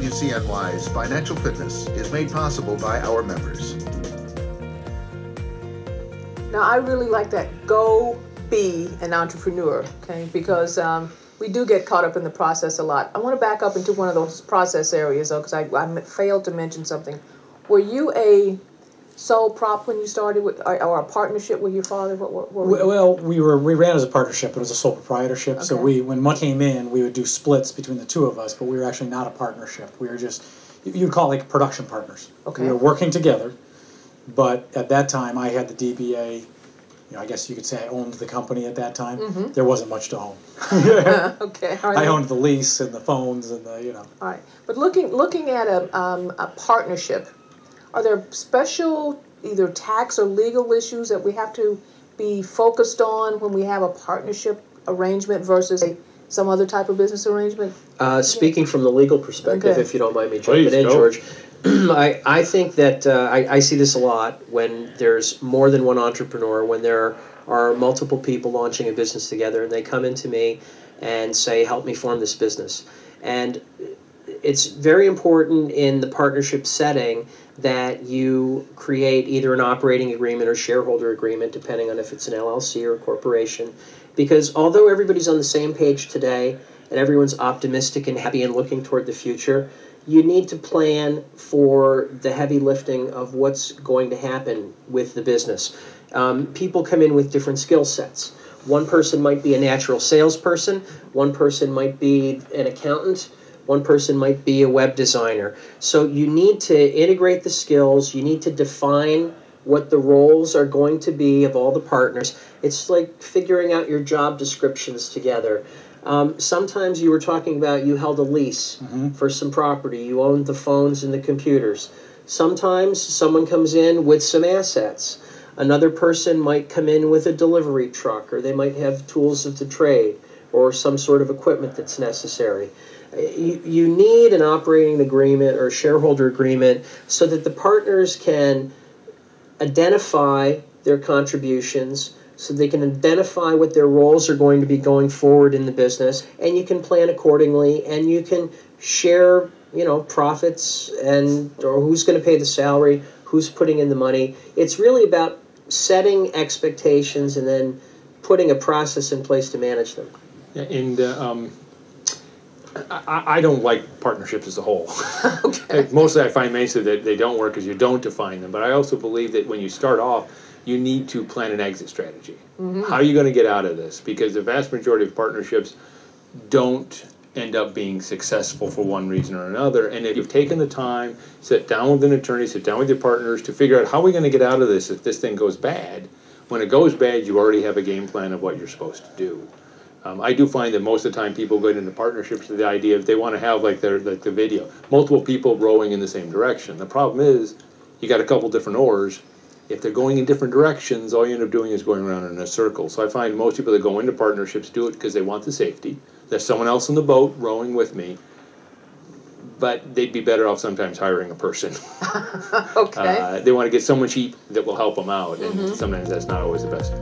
WCNY's financial fitness is made possible by our members. Now, I really like that, go be an entrepreneur, okay? Because we do get caught up in the process a lot. I want to back up into one of those process areas, though, because I failed to mention something. Were you a sole prop when you started with, or a partnership with your father? Well, we ran as a partnership. It was a sole proprietorship. Okay. So when money came in, we would do splits between the two of us, but we were actually not a partnership. We were just, you'd call it like production partners. Okay. We were working together, but at that time I had the DBA. I guess you could say I owned the company at that time. Mm-hmm. There wasn't much to own. Okay. I owned the lease and the phones and the, All right. But looking at a partnership, are there special either tax or legal issues that we have to be focused on when we have a partnership arrangement versus some other type of business arrangement? Speaking from the legal perspective, Okay. if you don't mind me jumping in, George, I think that I see this a lot when there's more than one entrepreneur, when there are multiple people launching a business together, and they come into me and say, help me form this business. And it's very important in the partnership setting that you create either an operating agreement or shareholder agreement, depending on if it's an LLC or a corporation, because although everybody's on the same page today and everyone's optimistic and happy and looking toward the future, you need to plan for the heavy lifting of what's going to happen with the business. People come in with different skill sets. One person might be a natural salesperson, one person might be an accountant, one person might be a web designer. So you need to integrate the skills, you need to define what the roles are going to be of all the partners. It's like figuring out your job descriptions together. Sometimes you were talking about you held a lease for some property. You owned the phones and the computers. Sometimes someone comes in with some assets. Another person might come in with a delivery truck, or they might have tools of the trade or some sort of equipment that's necessary. You need an operating agreement or a shareholder agreement so that the partners can identify their contributions, so they can identify what their roles are going to be going forward in the business, and you can plan accordingly, and you can share, profits or who's going to pay the salary, who's putting in the money. It's really about setting expectations and then putting a process in place to manage them. Yeah, and I don't like partnerships as a whole. Okay. Mostly I find that they don't work because you don't define them. But I also believe that when you start off, you need to plan an exit strategy. Mm-hmm. How are you going to get out of this? Because the vast majority of partnerships don't end up being successful for one reason or another. And if you've taken the time, sit down with an attorney, sit down with your partners to figure out how are we going to get out of this if this thing goes bad. When it goes bad, you already have a game plan of what you're supposed to do. I do find that most of the time people go into partnerships with the idea if they want to have like the video, multiple people rowing in the same direction. The problem is you got a couple different oars. If they're going in different directions, all you end up doing is going around in a circle. So I find most people that go into partnerships do it because they want the safety. There's someone else in the boat rowing with me, but they'd be better off sometimes hiring a person. Okay. They want to get someone cheap that will help them out, and sometimes that's not always the best.